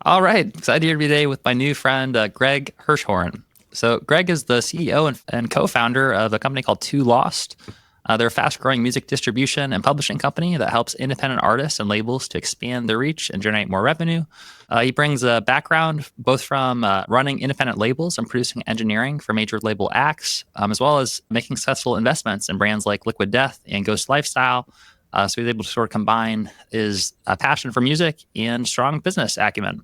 All right. Excited to be today with my new friend, Greg Hirschhorn. So, Greg is the CEO and co founder of a company called Two Lost. They're a fast growing music distribution and publishing company that helps independent artists and labels to expand their reach and generate more revenue. He brings a background both from running independent labels and producing engineering for major label acts, as well as making successful investments in brands like Liquid Death and Ghost Lifestyle. So he's able to sort of combine his passion for music and strong business acumen.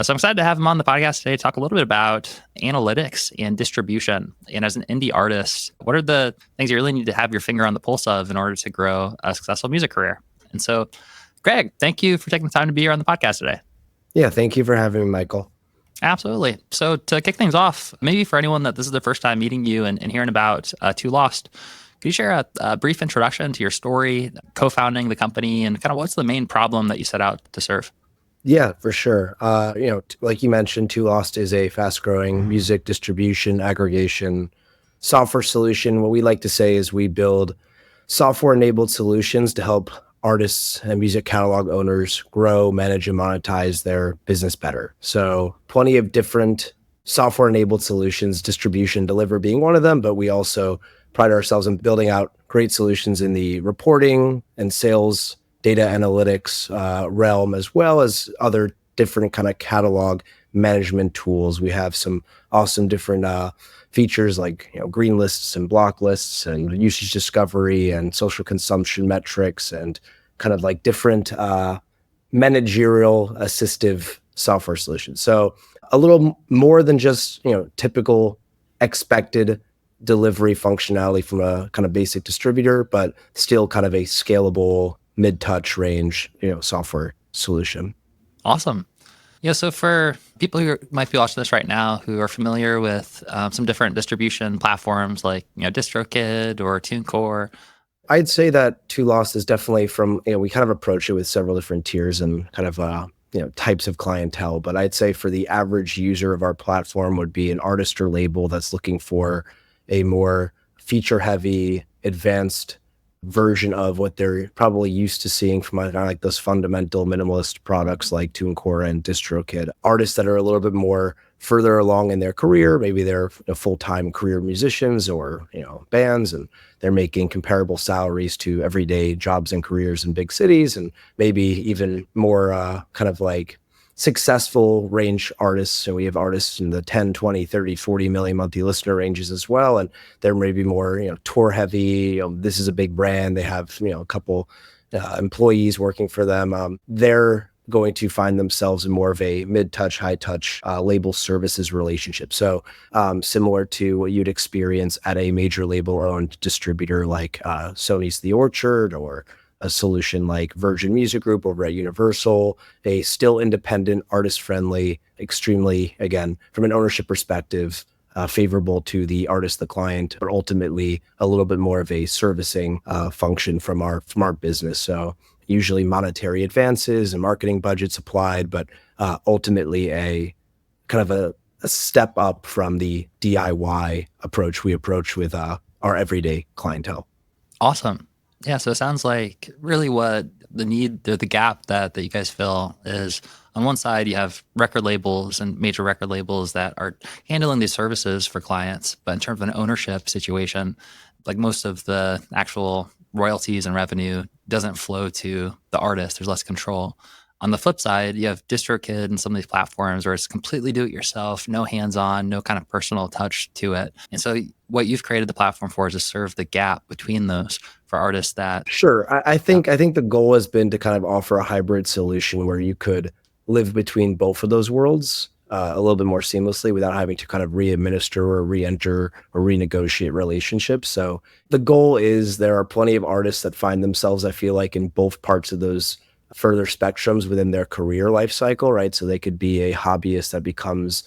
So I'm excited to have him on the podcast today to talk a little bit about analytics and distribution. And as an indie artist, what are the things you really need to have your finger on the pulse of in order to grow a successful music career? And so, Greg, thank you for taking the time to be here on the podcast today. Yeah, thank you for having me, Michael. Absolutely. So to kick things off, maybe for anyone that this is their first time meeting you and hearing about Two Lost, could you share a brief introduction to your story, co-founding the company, and kind of what's the main problem that you set out to serve? Yeah, for sure. Like you mentioned, Two Lost is a fast-growing music distribution aggregation software solution. What we like to say is we build software-enabled solutions to help artists and music catalog owners grow, manage, and monetize their business better. So plenty of different software-enabled solutions, distribution, deliver being one of them, but we also pride ourselves in building out great solutions in the reporting and sales data analytics realm, as well as other different kind of catalog management tools. We have some awesome different features like green lists and block lists and usage discovery and social consumption metrics and kind of like different managerial assistive software solutions. So a little more than just typical expected delivery functionality from a kind of basic distributor, but still kind of a scalable mid-touch range, software solution. Awesome. Yeah, so for people who might be watching this right now who are familiar with some different distribution platforms like DistroKid or TuneCore, I'd say that Two Lost is definitely from, we kind of approach it with several different tiers and kind of types of clientele. But I'd say for the average user of our platform would be an artist or label that's looking for a more feature-heavy, advanced version of what they're probably used to seeing from like those fundamental minimalist products like TuneCore and DistroKid. Artists that are a little bit more further along in their career, maybe they're full-time career musicians or bands, and they're making comparable salaries to everyday jobs and careers in big cities, and maybe even more kind of like successful range artists. So we have artists in the 10, 20, 30, 40 million monthly listener ranges as well. And they're maybe more, tour heavy. This is a big brand. They have, a couple employees working for them. They're going to find themselves in more of a mid-touch, high-touch label services relationship. So similar to what you'd experience at a major label or owned distributor like Sony's The Orchard, or a solution like Virgin Music Group over at Universal, a still independent, artist-friendly, extremely, again, from an ownership perspective, favorable to the artist, the client, but ultimately a little bit more of a servicing function from our business. So usually monetary advances and marketing budgets applied, but ultimately a kind of a step up from the DIY approach we approach with our everyday clientele. Awesome. Yeah, so it sounds like really what the need, or the gap that you guys fill is, on one side, you have record labels and major record labels that are handling these services for clients. But in terms of an ownership situation, like most of the actual royalties and revenue doesn't flow to the artist. There's less control. On the flip side, you have DistroKid and some of these platforms where it's completely do-it-yourself, no hands-on, no kind of personal touch to it. And so what you've created the platform for is to serve the gap between those for artists that... Sure. I think the goal has been to kind of offer a hybrid solution where you could live between both of those worlds a little bit more seamlessly without having to kind of re-administer or re-enter or renegotiate relationships. So the goal is there are plenty of artists that find themselves, I feel like, in both parts of those further spectrums within their career life cycle, right? So they could be a hobbyist that becomes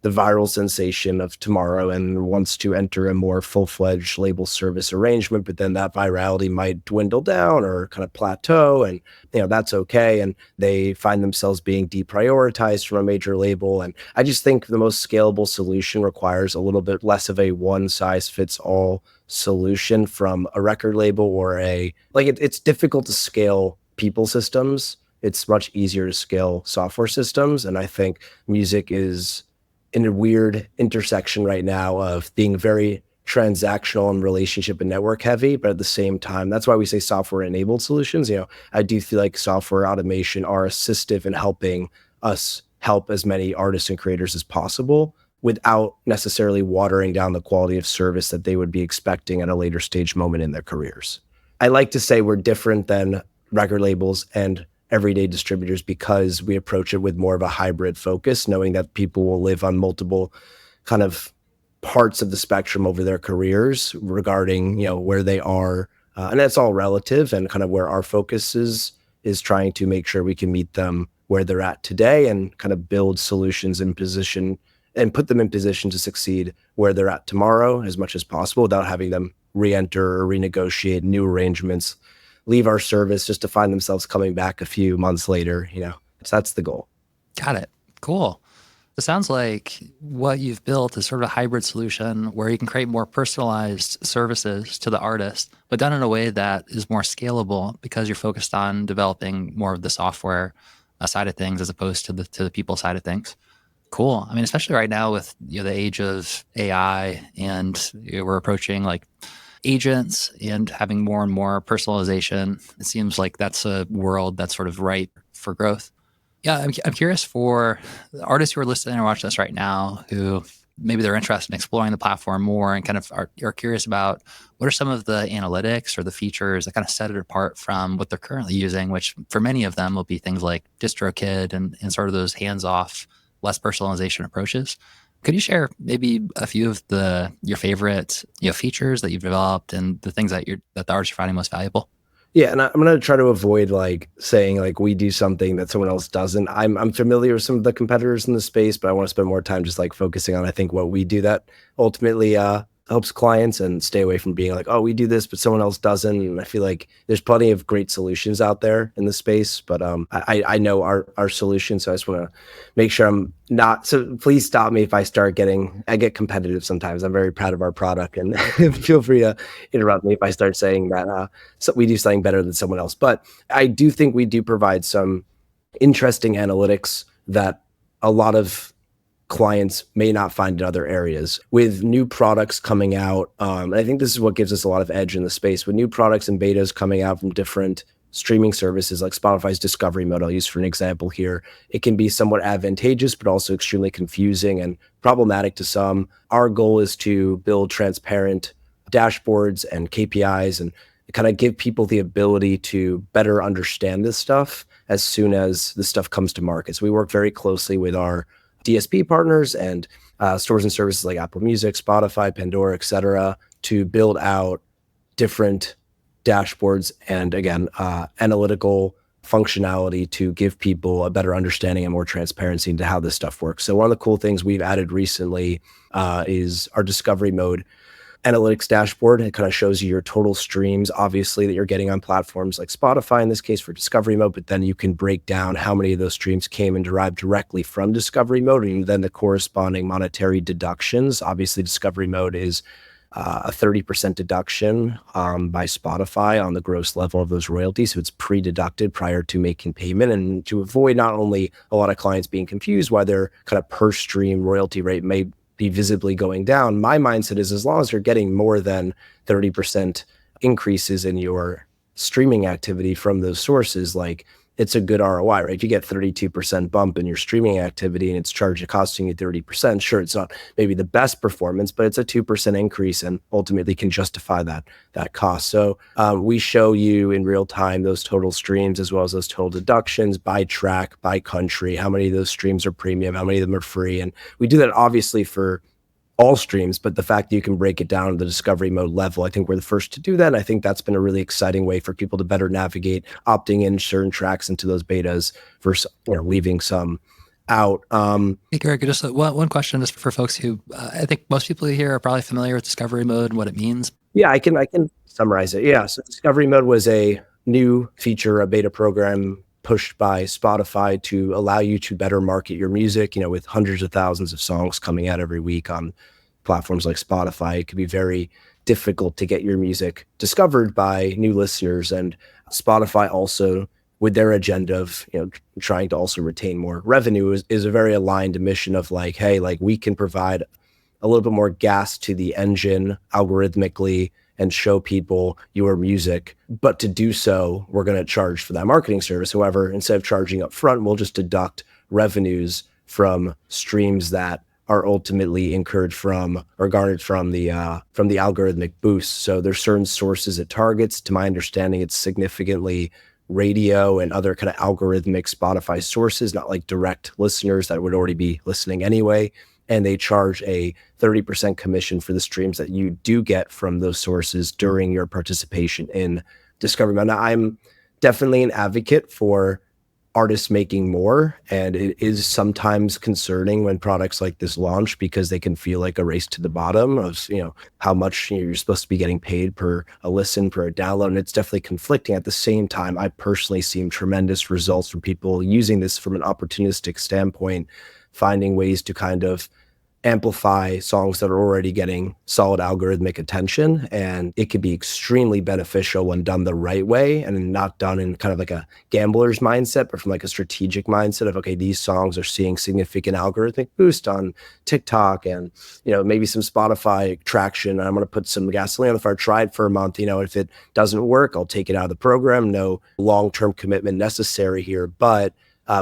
the viral sensation of tomorrow and wants to enter a more full-fledged label service arrangement, but then that virality might dwindle down or kind of plateau, and that's okay. And they find themselves being deprioritized from a major label. And I just think the most scalable solution requires a little bit less of a one-size-fits-all solution from a record label or it's difficult to scale people systems it's much easier to scale software systems. And I think music is in a weird intersection right now of being very transactional and relationship and network heavy, but at the same time, that's why we say software enabled solutions. I do feel like software automation are assistive in helping us help as many artists and creators as possible without necessarily watering down the quality of service that they would be expecting at a later stage moment in their careers. I like to say we're different than record labels and everyday distributors because we approach it with more of a hybrid focus, knowing that people will live on multiple kind of parts of the spectrum over their careers regarding, where they are. And that's all relative, and kind of where our focus is trying to make sure we can meet them where they're at today and kind of build solutions in position and put them in position to succeed where they're at tomorrow as much as possible without having them re-enter or renegotiate new arrangements, leave our service just to find themselves coming back a few months later. So that's the goal. Got it. Cool. It sounds like what you've built is sort of a hybrid solution where you can create more personalized services to the artist, but done in a way that is more scalable because you're focused on developing more of the software side of things as opposed to the people side of things. Cool. I mean, especially right now with the age of AI, and we're approaching like agents and having more and more personalization. It seems like that's a world that's sort of ripe for growth. Yeah, I'm curious for the artists who are listening or watching this right now who maybe they're interested in exploring the platform more and kind of are curious about what are some of the analytics or the features that kind of set it apart from what they're currently using, which for many of them will be things like DistroKid and sort of those hands-off, less personalization approaches. Could you share maybe a few of your favorite features that you've developed and the things that the artists are finding most valuable? Yeah, and I'm gonna try to avoid like saying like we do something that someone else doesn't. I'm familiar with some of the competitors in the space, but I want to spend more time just like focusing on I think what we do that ultimately helps clients and stay away from being like, oh, we do this, but someone else doesn't. And I feel like there's plenty of great solutions out there in the space, but I know our solution, so I just want to make sure I'm not. So please stop me if I get competitive sometimes. I'm very proud of our product, and feel free to interrupt me if I start saying that so we do something better than someone else. But I do think we do provide some interesting analytics that a lot of clients may not find in other areas. With new products coming out, and I think this is what gives us a lot of edge in the space. With new products and betas coming out from different streaming services like Spotify's Discovery Mode, I'll use for an example here, it can be somewhat advantageous, but also extremely confusing and problematic to some. Our goal is to build transparent dashboards and KPIs and kind of give people the ability to better understand this stuff as soon as this stuff comes to market. So we work very closely with our DSP partners and stores and services like Apple Music, Spotify, Pandora, et cetera, to build out different dashboards and, again, analytical functionality to give people a better understanding and more transparency into how this stuff works. So one of the cool things we've added recently is our Discovery Mode analytics dashboard. It kind of shows you your total streams, obviously, that you're getting on platforms like Spotify in this case for Discovery Mode, but then you can break down how many of those streams came and derived directly from Discovery Mode and then the corresponding monetary deductions. Obviously, Discovery Mode is a 30% deduction by Spotify on the gross level of those royalties. So it's pre-deducted prior to making payment. And to avoid not only a lot of clients being confused why their kind of per stream royalty rate may be visibly going down, my mindset is as long as you're getting more than 30% increases in your streaming activity from those sources, like it's a good ROI, right? If you get 32% bump in your streaming activity and it's costing you 30%, sure, it's not maybe the best performance, but it's a 2% increase and ultimately can justify that cost. So we show you in real time those total streams as well as those total deductions by track, by country, how many of those streams are premium, how many of them are free. And we do that obviously for all streams, but the fact that you can break it down to the Discovery Mode level, I think we're the first to do that. And I think that's been a really exciting way for people to better navigate opting in certain tracks into those betas versus leaving some out. Hey, Greg, just one question just for folks who I think most people here are probably familiar with Discovery Mode and what it means. Yeah, I can summarize it. Yeah, so Discovery Mode was a new feature, a beta program pushed by Spotify to allow you to better market your music, with hundreds of thousands of songs coming out every week on platforms like Spotify. It can be very difficult to get your music discovered by new listeners. And Spotify also with their agenda of, trying to also retain more revenue is a very aligned mission of like, hey, like we can provide a little bit more gas to the engine algorithmically and show people your music. But to do so, we're going to charge for that marketing service. However, instead of charging up front, we'll just deduct revenues from streams that are ultimately incurred from or garnered from the algorithmic boost. So there's certain sources it targets. To my understanding, it's significantly radio and other kind of algorithmic Spotify sources, not like direct listeners that would already be listening anyway. And they charge a 30% commission for the streams that you do get from those sources during your participation in Discovery Mode. Now, I'm definitely an advocate for artists making more, and it is sometimes concerning when products like this launch because they can feel like a race to the bottom of how much you're supposed to be getting paid per a listen, per a download, and it's definitely conflicting. At the same time, I personally seen tremendous results from people using this from an opportunistic standpoint, finding ways to kind of amplify songs that are already getting solid algorithmic attention. And it could be extremely beneficial when done the right way and not done in kind of like a gambler's mindset, but from like a strategic mindset of, okay, these songs are seeing significant algorithmic boost on TikTok and, maybe some Spotify traction. I'm going to put some gasoline on the fire, try it for a month. If it doesn't work, I'll take it out of the program. No long-term commitment necessary here. But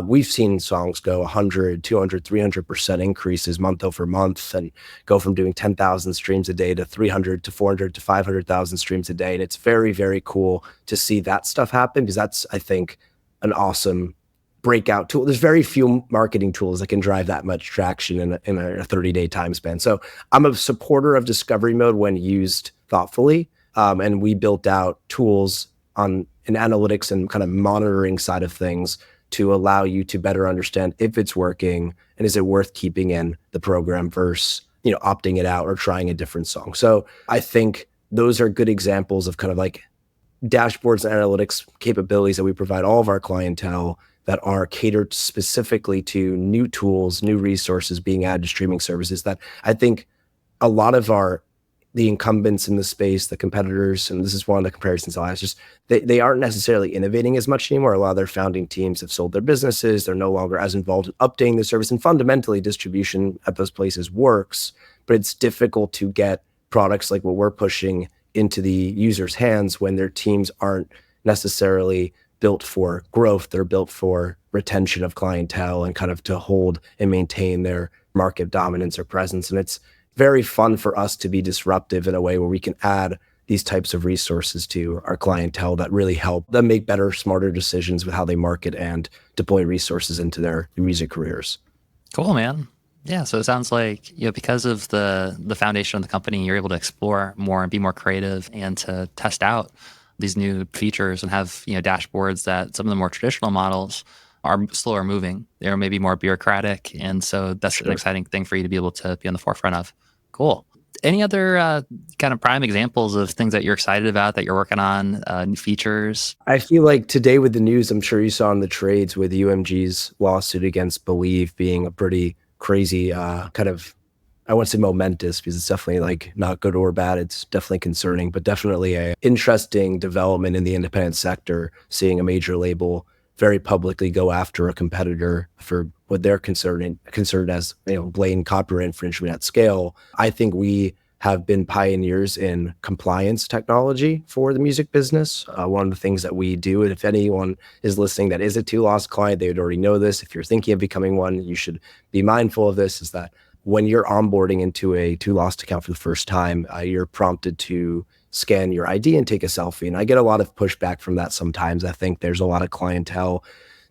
we've seen songs go 100, 200, 300% increases month over month and go from doing 10,000 streams a day to 300 to 400 to 500,000 streams a day. And it's very, very cool to see that stuff happen because that's, I think, an awesome breakout tool. There's very few marketing tools that can drive that much traction in a 30-day time span. So I'm a supporter of Discovery Mode when used thoughtfully. And we built out tools on an analytics and kind of monitoring side of things to allow you to better understand if it's working and is it worth keeping in the program versus, opting it out or trying a different song. So I think those are good examples of kind of like dashboards and analytics capabilities that we provide all of our clientele that are catered specifically to new tools, new resources being added to streaming services that I think a lot of the incumbents in the space, the competitors, and this is one of the comparisons I'll ask, just they aren't necessarily innovating as much anymore. A lot of their founding teams have sold their businesses. They're no longer as involved in updating the service. And fundamentally, distribution at those places works, but it's difficult to get products like what we're pushing into the user's hands when their teams aren't necessarily built for growth. They're built for retention of clientele and kind of to hold and maintain their market dominance or presence. And it's very fun for us to be disruptive in a way where we can add these types of resources to our clientele that really help them make better, smarter decisions with how they market and deploy resources into their music careers. Cool, man. Yeah, so it sounds like because of the foundation of the company, you're able to explore more and be more creative and to test out these new features and have dashboards that some of the more traditional models are slower moving. They're maybe more bureaucratic, and so that's an exciting thing for you to be able to be on the forefront of. Cool. Any other kind of prime examples of things that you're excited about that you're working on, new features? I feel like today with the news, I'm sure you saw in the trades with UMG's lawsuit against Believe being a pretty crazy kind of, I wouldn't say momentous because it's definitely like not good or bad. It's definitely concerning, but definitely a interesting development in the independent sector, seeing a major label very publicly go after a competitor for what they're concerned as blatant copyright infringement at scale. I think we have been pioneers in compliance technology for the music business. One of the things that we do, and if anyone is listening that is a 2Lost client, they would already know this. If you're thinking of becoming one, you should be mindful of this, is that when you're onboarding into a 2Lost account for the first time, you're prompted to scan your ID and take a selfie. And I get a lot of pushback from that sometimes. I think there's a lot of clientele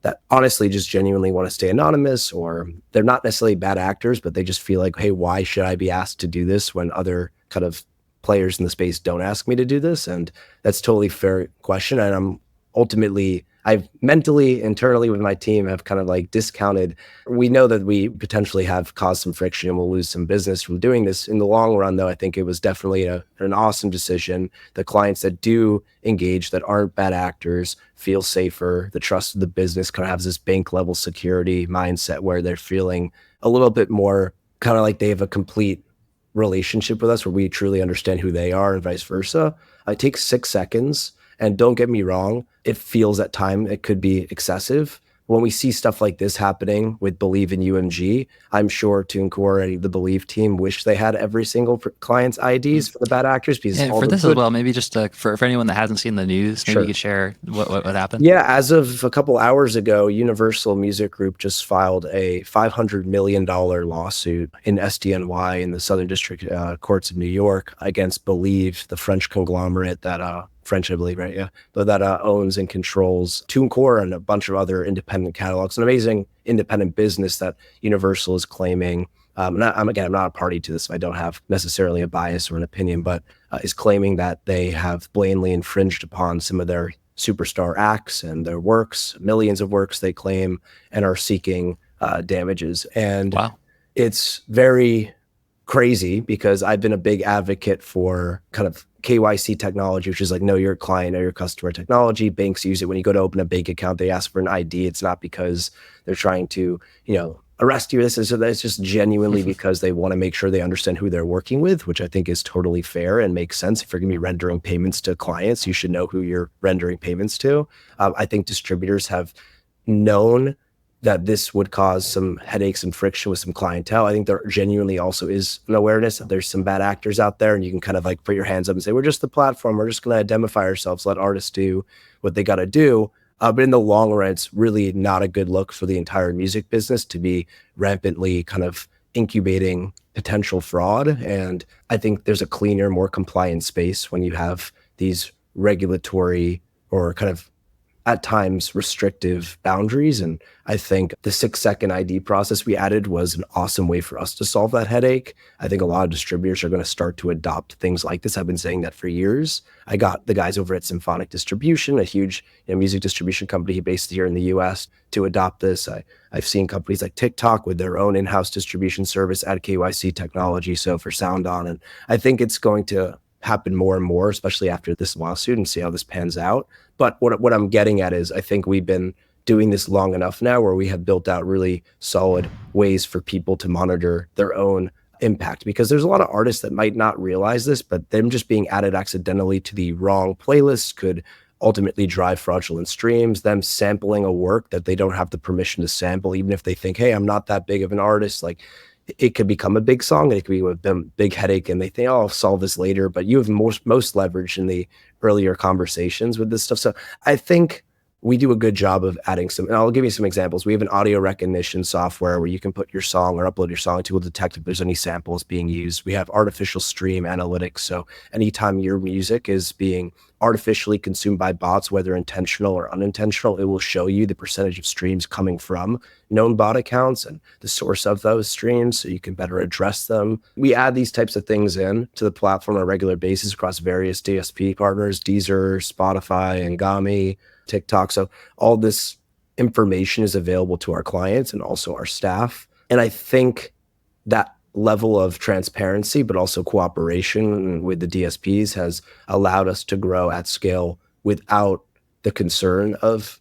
that honestly just genuinely want to stay anonymous, or they're not necessarily bad actors, but they just feel like, hey, why should I be asked to do this when other kind of players in the space don't ask me to do this? And that's totally fair question. And I've mentally, internally with my team have kind of like discounted. We know that we potentially have caused some friction and we'll lose some business from doing this. In the long run, though, I think it was definitely an awesome decision. The clients that do engage, that aren't bad actors, feel safer. The trust of the business kind of has this bank level security mindset where they're feeling a little bit more kind of like they have a complete relationship with us where we truly understand who they are and vice versa. It takes 6 seconds. And don't get me wrong, it feels at time it could be excessive. When we see stuff like this happening with Believe in UMG, I'm sure TuneCore and the Believe team wish they had every single client's IDs for the bad actors because And all for the this as good. well, maybe just for anyone that hasn't seen the news, maybe you Sure. could share what happened. Yeah, as of a couple hours ago, Universal Music Group just filed a $500 million lawsuit in SDNY in the Southern District Courts of New York against Believe, the French conglomerate that French, I believe, right? Yeah, but that owns and controls TuneCore and a bunch of other independent catalogs. An amazing independent business that Universal is claiming. I'm not a party to this, so I don't have necessarily a bias or an opinion, but is claiming that they have blatantly infringed upon some of their superstar acts and their works, millions of works they claim, and are seeking damages. And Wow. it's very crazy because I've been a big advocate for kind of KYC technology, which is like know your client, know your customer technology. Banks use it when you go to open a bank account. They ask for an ID. It's not because they're trying to, arrest you. This is so it's just genuinely because they want to make sure they understand who they're working with, which I think is totally fair and makes sense. If you're going to be rendering payments to clients, you should know who you're rendering payments to. I think distributors have known that this would cause some headaches and friction with some clientele. I think there genuinely also is an awareness that there's some bad actors out there, and you can kind of like put your hands up and say, we're just the platform. We're just going to identify ourselves, let artists do what they got to do. But in the long run, it's really not a good look for the entire music business to be rampantly kind of incubating potential fraud. And I think there's a cleaner, more compliant space when you have these regulatory or kind of at times restrictive boundaries. And I think the 6-second ID process we added was an awesome way for us to solve that headache. I think a lot of distributors are going to start to adopt things like this. I've been saying that for years. I got the guys over at Symphonic Distribution, a huge music distribution company based here in the US, to adopt this. I've seen companies like TikTok with their own in-house distribution service add KYC technology, so for Sound On. And I think it's going to happen more and more, especially after this lawsuit, and see how this pans out. But what I'm getting at is I think we've been doing this long enough now where we have built out really solid ways for people to monitor their own impact, because there's a lot of artists that might not realize this, but them just being added accidentally to the wrong playlist could ultimately drive fraudulent streams, them sampling a work that they don't have the permission to sample, even if they think, hey, I'm not that big of an artist. Like, it could become a big song, and it could be a big headache, and they think, oh, I'll solve this later. But you have most leverage in the earlier conversations with this stuff. So I think we do a good job of adding some, and I'll give you some examples. We have an audio recognition software where you can put your song or upload your song to, will detect if there's any samples being used. We have artificial stream analytics. So anytime your music is being artificially consumed by bots, whether intentional or unintentional, it will show you the percentage of streams coming from known bot accounts and the source of those streams, so you can better address them. We add these types of things in to the platform on a regular basis across various DSP partners, Deezer, Spotify, Ngami, TikTok. So all this information is available to our clients and also our staff. And I think that level of transparency, but also cooperation with the DSPs, has allowed us to grow at scale without the concern of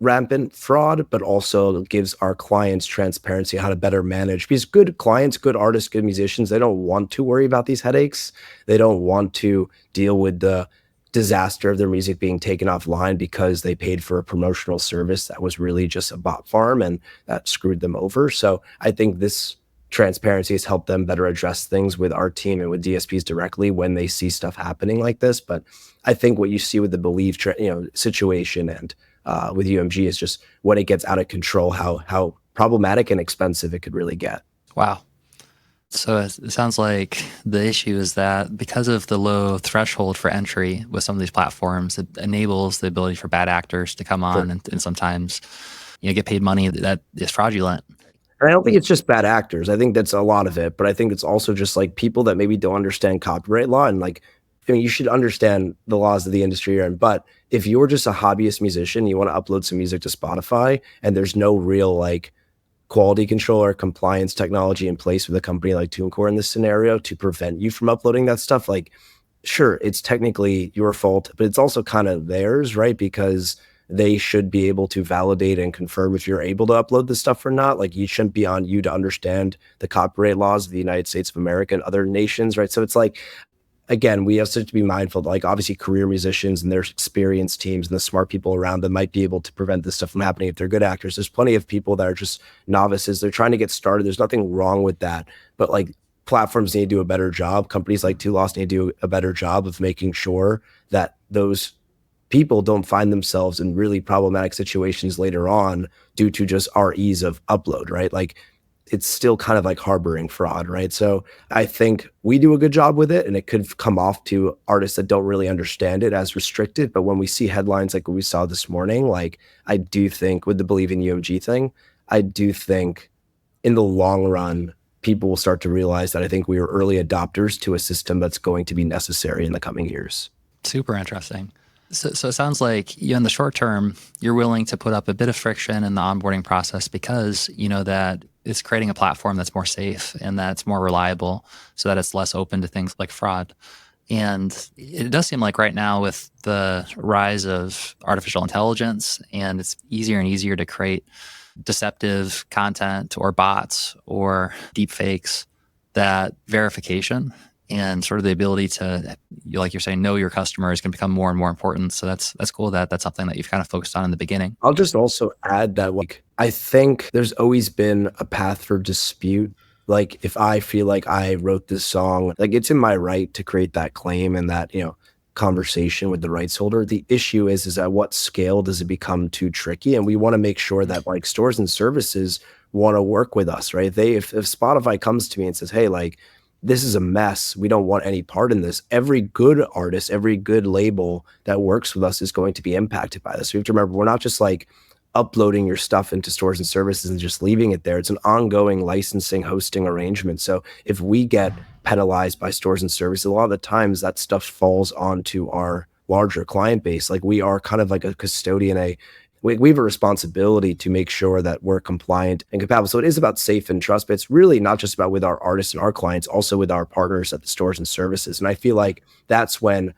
rampant fraud, but also gives our clients transparency how to better manage. Because good clients, good artists, good musicians, they don't want to worry about these headaches. They don't want to deal with the disaster of their music being taken offline because they paid for a promotional service that was really just a bot farm, and that screwed them over. So I think this transparency has helped them better address things with our team and with DSPs directly when they see stuff happening like this. But I think what you see with the Believe situation and with UMG is just when it gets out of control, how problematic and expensive it could really get. Wow. So it sounds like the issue is that because of the low threshold for entry with some of these platforms, it enables the ability for bad actors to come on and sometimes get paid money that is fraudulent. And I don't think it's just bad actors. I think that's a lot of it, but I think it's also just like people that maybe don't understand copyright law. And like, I mean, you should understand the laws of the industry you're in, but if you're just a hobbyist musician, you want to upload some music to Spotify, and there's no real like quality control or compliance technology in place with a company like TuneCore in this scenario to prevent you from uploading that stuff, like, sure, it's technically your fault, but it's also kind of theirs, right? Because they should be able to validate and confirm if you're able to upload this stuff or not. Like, it shouldn't be on you to understand the copyright laws of the United States of America and other nations, right? So it's like, again, we have to be mindful that, like, obviously career musicians and their experienced teams and the smart people around them might be able to prevent this stuff from happening if they're good actors. There's plenty of people that are just novices. They're trying to get started. There's nothing wrong with that. But like, platforms need to do a better job. Companies like Two Lost need to do a better job of making sure that those people don't find themselves in really problematic situations later on due to just our ease of upload, right? Like, it's still kind of like harboring fraud, right? So I think we do a good job with it, and it could come off to artists that don't really understand it as restricted. But when we see headlines like what we saw this morning, like, I do think with the Believe in UMG thing, I do think in the long run, people will start to realize that I think we are early adopters to a system that's going to be necessary in the coming years. Super interesting. So it sounds like in the short term, you're willing to put up a bit of friction in the onboarding process because you know that it's creating a platform that's more safe and that's more reliable so that it's less open to things like fraud. And it does seem like right now with the rise of artificial intelligence, and it's easier and easier to create deceptive content or bots or deep fakes, that verification and sort of the ability to, like you're saying, know your customer is going to become more and more important. So that's cool that that's something that you've kind of focused on in the beginning. I'll just also add that, like, I think there's always been a path for dispute. Like, if I feel like I wrote this song, like, it's in my right to create that claim and that, conversation with the rights holder. The issue is at what scale does it become too tricky? And we want to make sure that, like, stores and services want to work with us, right? If Spotify comes to me and says, hey, like, this is a mess, we don't want any part in this, every good artist, every good label that works with us is going to be impacted by this. We have to remember, we're not just like uploading your stuff into stores and services and just leaving it there. It's an ongoing licensing, hosting arrangement. So if we get penalized by stores and services, a lot of the times that stuff falls onto our larger client base. Like, we are kind of like a custodian, we have a responsibility to make sure that we're compliant and compatible. So it is about safe and trust, but it's really not just about with our artists and our clients, also with our partners at the stores and services. And I feel like that's when,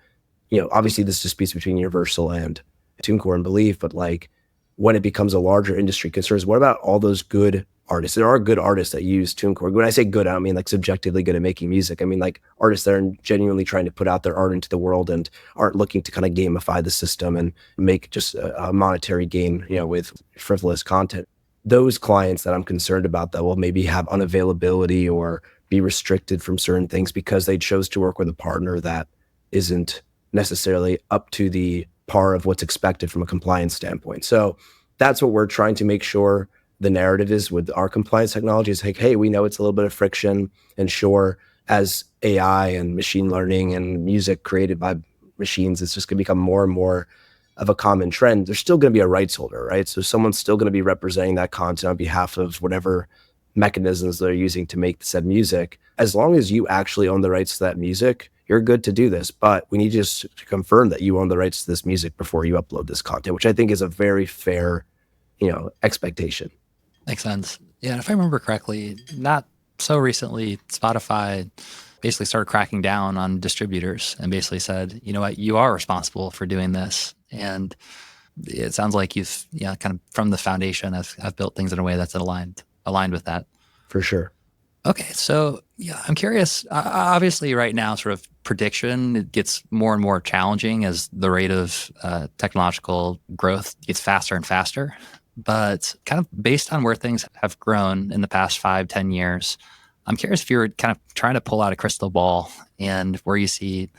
obviously this disputes between Universal and TuneCore and Believe, but like, when it becomes a larger industry concern, what about all those good artists? There are good artists that use TuneCore. When I say good, I don't mean like subjectively good at making music. I mean like artists that are genuinely trying to put out their art into the world and aren't looking to kind of gamify the system and make just a monetary gain, with frivolous content. Those clients that I'm concerned about that will maybe have unavailability or be restricted from certain things because they chose to work with a partner that isn't necessarily up to the par of what's expected from a compliance standpoint. So that's what we're trying to make sure the narrative is with our compliance technology is like, hey, we know it's a little bit of friction, and sure, as AI and machine learning and music created by machines, it's just going to become more and more of a common trend. There's still going to be a rights holder, right? So someone's still going to be representing that content on behalf of whatever mechanisms they're using to make said music. As long as you actually own the rights to that music, you're good to do this. But we need just to confirm that you own the rights to this music before you upload this content, which I think is a very fair, expectation. Makes sense. Yeah, and if I remember correctly, not so recently, Spotify basically started cracking down on distributors and basically said, you know what, you are responsible for doing this. And it sounds like you've, kind of from the foundation, have built things in a way that's aligned with that. For sure. Okay, so I'm curious. Obviously, right now, sort of prediction, it gets more and more challenging as the rate of technological growth gets faster and faster. But kind of based on where things have grown in the past 5-10 years, I'm curious if you're kind of trying to pull out a crystal ball and where you see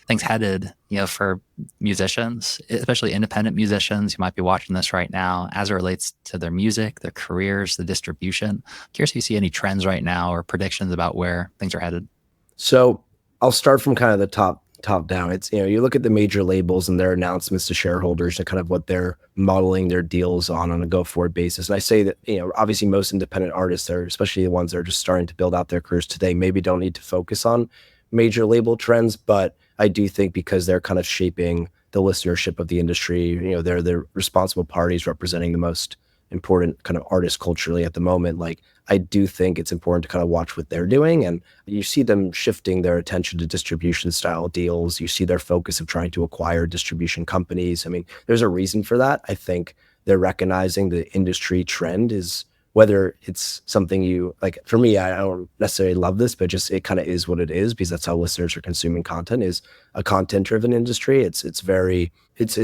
things headed, for musicians, especially independent musicians who might be watching this right now as it relates to their music, their careers, the distribution. I'm curious if you see any trends right now or predictions about where things are headed. So I'll start from kind of the top down. It's, you look at the major labels and their announcements to shareholders and kind of what they're modeling their deals on a go forward basis. And I say that, obviously most independent artists are, especially the ones that are just starting to build out their careers today, maybe don't need to focus on major label trends, but I do think because they're kind of shaping the listenership of the industry, they're the responsible parties representing the most important kind of artists culturally at the moment. Like, I do think it's important to kind of watch what they're doing. And you see them shifting their attention to distribution style deals. You see their focus of trying to acquire distribution companies. I mean, there's a reason for that. I think they're recognizing the industry trend is whether it's something you like. For me, I don't necessarily love this, but just it kind of is what it is, because that's how listeners are consuming content. Is a content driven industry. It's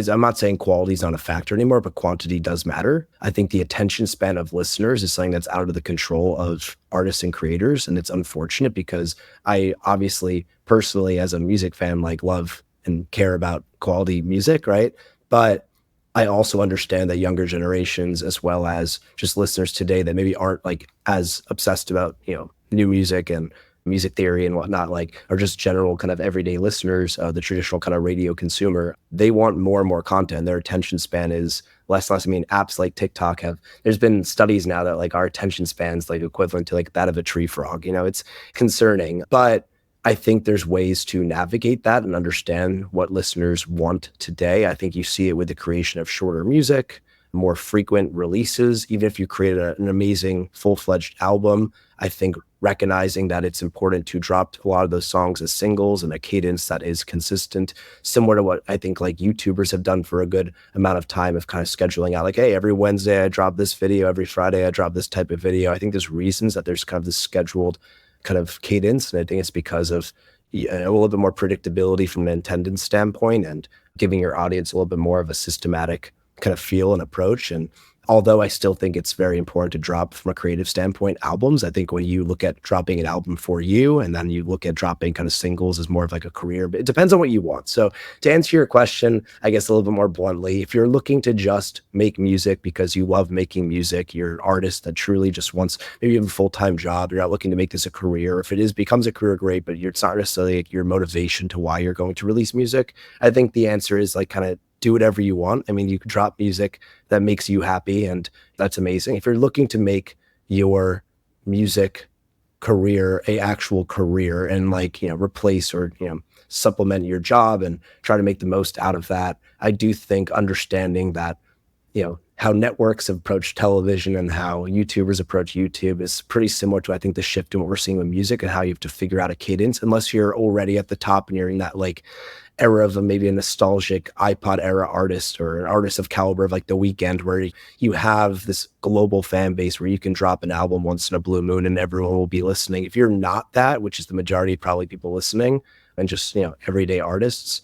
I'm not saying quality is not a factor anymore, but quantity does matter. I think the attention span of listeners is something that's out of the control of artists and creators, and it's unfortunate because I obviously personally, as a music fan, like love and care about quality music, right? But I also understand that younger generations, as well as just listeners today that maybe aren't like as obsessed about, new music and music theory and whatnot, like, are just general kind of everyday listeners, the traditional kind of radio consumer, they want more and more content. Their attention span is less and less. I mean, apps like TikTok there's been studies now that like our attention span's like equivalent to like that of a tree frog. It's concerning, but I think there's ways to navigate that and understand what listeners want today. I think you see it with the creation of shorter music, more frequent releases. Even if you created an amazing full-fledged album, I think recognizing that it's important to drop a lot of those songs as singles and a cadence that is consistent, similar to what I think like YouTubers have done for a good amount of time, of kind of scheduling out like, hey, every Wednesday I drop this video, every Friday I drop this type of video. I think there's reasons that there's kind of this scheduled kind of cadence, and I think it's because of a little bit more predictability from an attendance standpoint, and giving your audience a little bit more of a systematic kind of feel and approach. And although I still think it's very important to drop from a creative standpoint albums, I think when you look at dropping an album for you and then you look at dropping kind of singles as more of like a career, but it depends on what you want. So to answer your question, I guess a little bit more bluntly, if you're looking to just make music because you love making music, you're an artist that truly just wants, maybe you have a full-time job, you're not looking to make this a career. If it becomes a career, great, but it's not necessarily like your motivation to why you're going to release music. I think the answer is like kind of do whatever you want. I mean, you can drop music that makes you happy, and that's amazing. If you're looking to make your music career a actual career and like, replace or, supplement your job and try to make the most out of that, I do think understanding that, how networks have approached television and how YouTubers approach YouTube is pretty similar to, I think, the shift in what we're seeing with music and how you have to figure out a cadence, unless you're already at the top and you're in that like era of maybe a nostalgic iPod era artist or an artist of caliber of like The Weeknd, where you have this global fan base where you can drop an album once in a blue moon and everyone will be listening. If you're not that, which is the majority of probably people listening and just, everyday artists,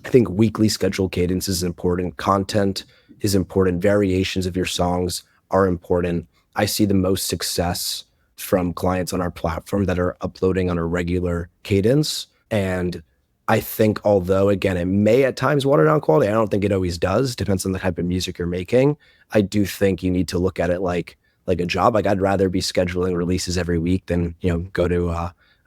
I think weekly scheduled cadence is important. Content is important. Variations of your songs are important. I see the most success from clients on our platform that are uploading on a regular cadence. And I think, although, again, it may at times water down quality, I don't think it always does. Depends on the type of music you're making. I do think you need to look at it like a job. Like, I'd rather be scheduling releases every week than, go to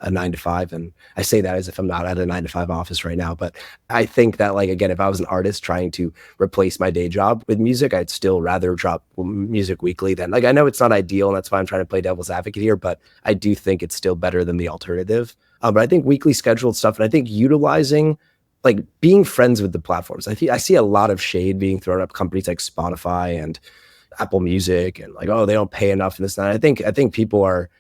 a 9 to 5. And I say that as if I'm not at a 9 to 5 office right now. But I think that, like, again, if I was an artist trying to replace my day job with music, I'd still rather drop music weekly than, like, I know it's not ideal, and that's why I'm trying to play devil's advocate here, but I do think it's still better than the alternative. But I think weekly scheduled stuff, and I think utilizing, like, being friends with the platforms. I see a lot of shade being thrown up companies like Spotify and Apple Music, and like, oh, they don't pay enough and this and that. I think people are,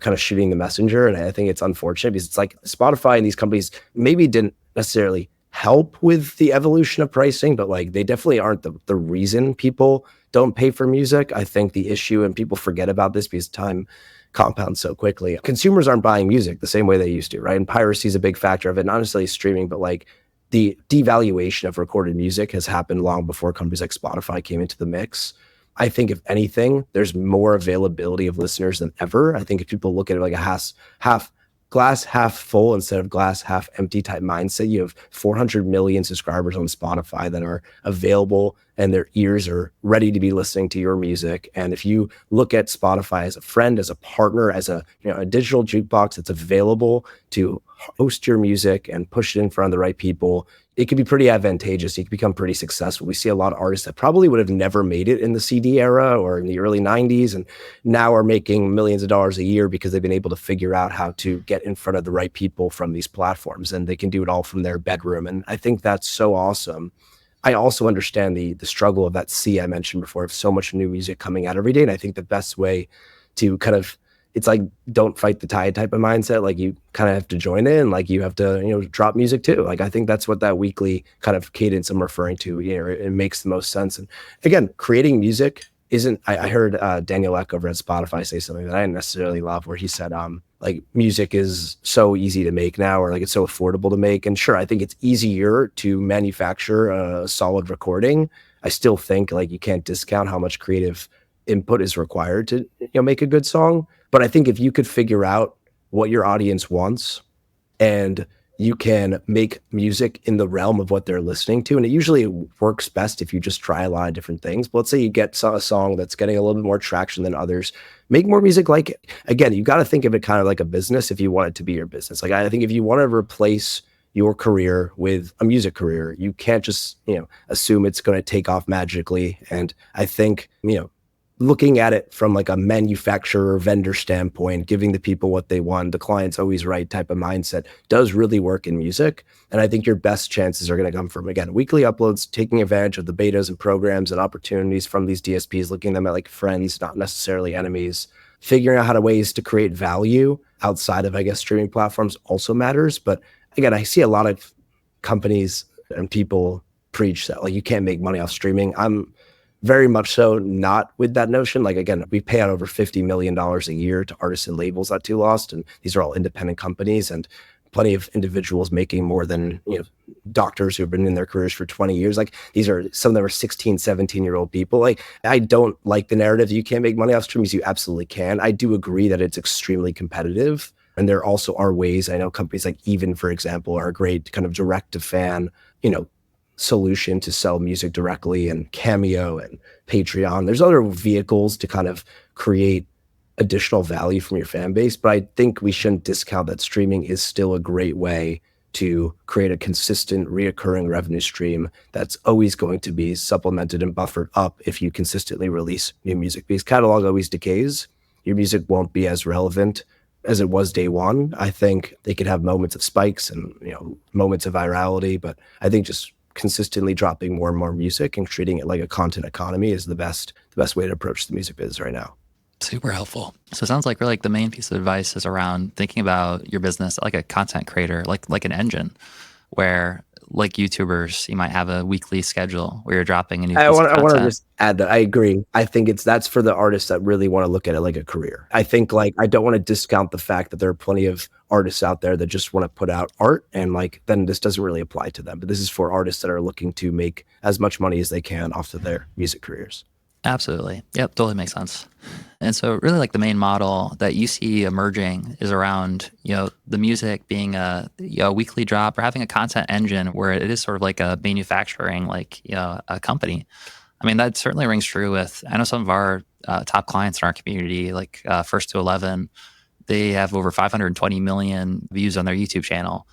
kind of shooting the messenger, and I think it's unfortunate because it's like Spotify and these companies maybe didn't necessarily help with the evolution of pricing, but like they definitely aren't the reason people don't pay for music. I think the issue, and people forget about this because time compounds so quickly, consumers aren't buying music the same way they used to, right? And piracy is a big factor of it, not necessarily streaming, but like the devaluation of recorded music has happened long before companies like Spotify came into the mix. I think, if anything, there's more availability of listeners than ever. I think if people look at it like a half glass half full instead of glass half empty type mindset, you have 400 million subscribers on Spotify that are available and their ears are ready to be listening to your music. And if you look at Spotify as a friend, as a partner, as a digital jukebox that's available to host your music and push it in front of the right people, it could be pretty advantageous. You can become pretty successful. We see a lot of artists that probably would have never made it in the CD era or in the early 90s and now are making millions of dollars a year because they've been able to figure out how to get in front of the right people from these platforms, and they can do it all from their bedroom. And I think that's so awesome. I also understand the struggle of that sea I mentioned before, of so much new music coming out every day. And I think the best way to kind of, it's like, don't fight the tide type of mindset. Like, you kind of have to join in, like you have to, drop music too. Like, I think that's what that weekly kind of cadence I'm referring to, it makes the most sense. And again, creating music isn't, I heard Daniel Ek over at Spotify say something that I didn't necessarily love, where he said, like music is so easy to make now, or like it's so affordable to make. And sure, I think it's easier to manufacture a solid recording. I still think like you can't discount how much creative input is required to, make a good song. But I think if you could figure out what your audience wants, and you can make music in the realm of what they're listening to. And it usually works best if you just try a lot of different things. But let's say you get a song that's getting a little bit more traction than others, make more music like it. Again, you got to think of it kind of like a business if you want it to be your business. Like I think if you want to replace your career with a music career, you can't just, assume it's going to take off magically. And I think, looking at it from like a manufacturer vendor standpoint, giving the people what they want, the client's always right type of mindset does really work in music. And I think your best chances are going to come from, again, weekly uploads, taking advantage of the betas and programs and opportunities from these DSPs, looking at them at like friends, not necessarily enemies. Figuring out how to ways to create value outside of, I guess, streaming platforms also matters. But again, I see a lot of companies and people preach that like you can't make money off streaming. I'm very much so not with that notion. Like, again, we pay out over $50 million a year to artists and labels at Two Lost. And these are all independent companies and plenty of individuals making more than, doctors who've been in their careers for 20 years. Like these are, some of them are 16, 17-year-old people. Like I don't like the narrative that you can't make money off streaming. You absolutely can. I do agree that it's extremely competitive. And there also are ways, I know companies like Even, for example, are a great kind of direct to fan, solution to sell music directly, and Cameo and Patreon. There's other vehicles to kind of create additional value from your fan base. But I think we shouldn't discount that streaming is still a great way to create a consistent, reoccurring revenue stream that's always going to be supplemented and buffered up if you consistently release new music. Because catalog always decays. Your music won't be as relevant as it was day one. I think they could have moments of spikes and moments of virality, but I think just consistently dropping more and more music and treating it like a content economy is the best way to approach the music biz right now. Super helpful. So it sounds like really like the main piece of advice is around thinking about your business like a content creator, like an engine, where like YouTubers, you might have a weekly schedule where you're dropping a new piece of content. I want to just add that I agree. I think that's for the artists that really want to look at it like a career. I think like I don't want to discount the fact that there are plenty of artists out there that just want to put out art, and like then this doesn't really apply to them. But this is for artists that are looking to make as much money as they can off of their music careers. Absolutely. Yep, totally makes sense. And so really like the main model that you see emerging is around, the music being a weekly drop, or having a content engine where it is sort of like a manufacturing, like, a company. I mean, that certainly rings true with, I know some of our top clients in our community, like First to 11, they have over 520 million views on their YouTube channel.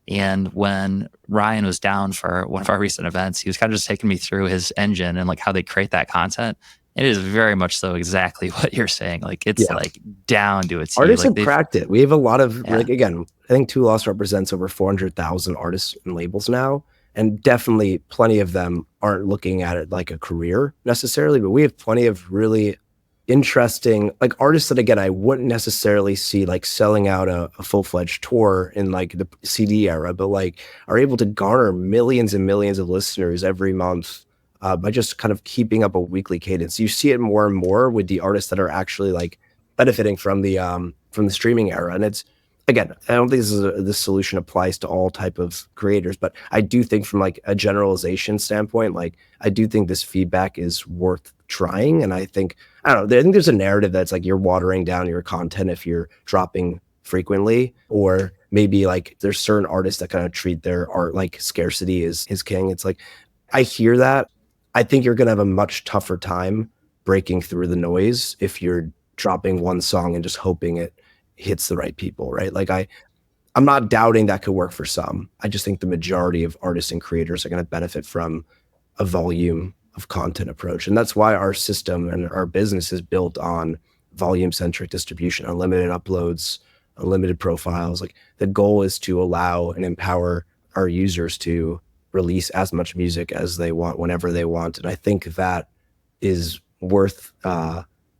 And when Ryan was down for one of our recent events, he was kind of just taking me through his engine and like how they create that content. It is very much so exactly what you're saying. Like it's like down to a T. Artists like have cracked it. We have a lot of like, again, I think Two Lost represents over 400,000 artists and labels now. And definitely plenty of them aren't looking at it like a career necessarily, but we have plenty of really interesting like artists that, again, I wouldn't necessarily see like selling out a full-fledged tour in like the CD era, but like are able to garner millions and millions of listeners every month by just kind of keeping up a weekly cadence. You see it more and more with the artists that are actually like benefiting from the streaming era. And it's, again, I don't think this solution applies to all type of creators, but I do think from like a generalization standpoint, like I do think this feedback is worth trying. And I think there's a narrative that's like you're watering down your content if you're dropping frequently, or maybe like there's certain artists that kind of treat their art like scarcity is king. It's like, I hear that. I think you're going to have a much tougher time breaking through the noise if you're dropping one song and just hoping it hits the right people, right? Like I'm not doubting that could work for some. I just think the majority of artists and creators are going to benefit from a volume of content approach. And that's why our system and our business is built on volume-centric distribution, unlimited uploads, unlimited profiles. Like the goal is to allow and empower our users to release as much music as they want, whenever they want. And I think that is worth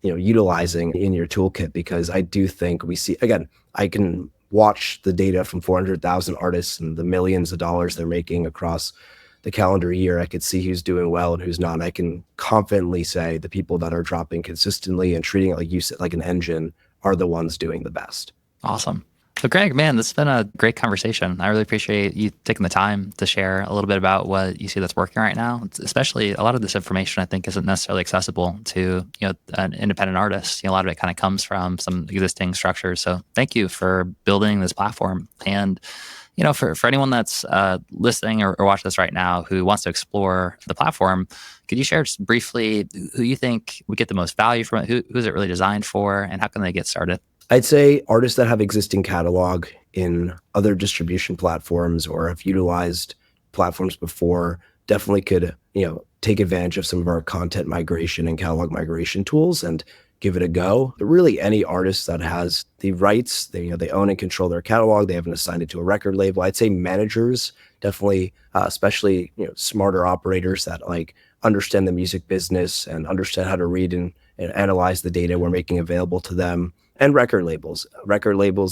utilizing in your toolkit, because I do think we see, again, I can watch the data from 400,000 artists and the millions of dollars they're making across the calendar year, I could see who's doing well and who's not. And I can confidently say the people that are dropping consistently and treating it like you said, like an engine, are the ones doing the best. Awesome. So, Greg, man, this has been a great conversation. I really appreciate you taking the time to share a little bit about what you see that's working right now. Especially a lot of this information, I think, isn't necessarily accessible to an independent artist. A lot of it kind of comes from some existing structures. So, thank you for building this platform. And for anyone that's listening or watching this right now who wants to explore the platform, could you share just briefly who you think would get the most value from it? Who's it really designed for, and how can they get started? I'd say artists that have existing catalog in other distribution platforms or have utilized platforms before definitely could, take advantage of some of our content migration and catalog migration tools and give it a go. But really any artist that has the rights, they own and control their catalog, they haven't assigned it to a record label. I'd say managers definitely, especially, smarter operators that like understand the music business and understand how to read and analyze the data we're making available to them. And record labels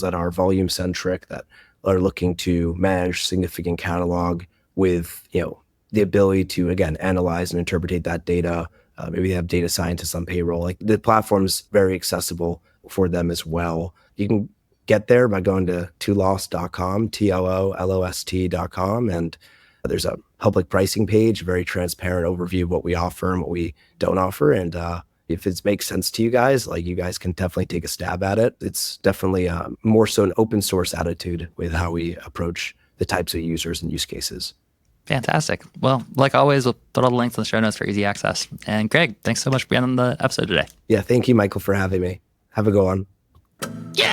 that are volume centric, that are looking to manage significant catalog with, the ability to, again, analyze and interpret that data. Maybe they have data scientists on payroll. Like the platform's very accessible for them as well. You can get there by going to toolost.com, TOOLOST.com. And there's a public pricing page, very transparent overview of what we offer and what we don't offer. And, if it makes sense to you guys, like you guys can definitely take a stab at it. It's definitely more so an open source attitude with how we approach the types of users and use cases. Fantastic. Well, like always, we'll put all the links in the show notes for easy access. And Greg, thanks so much for being on the episode today. Yeah, thank you, Michael, for having me. Have a go on. Yeah.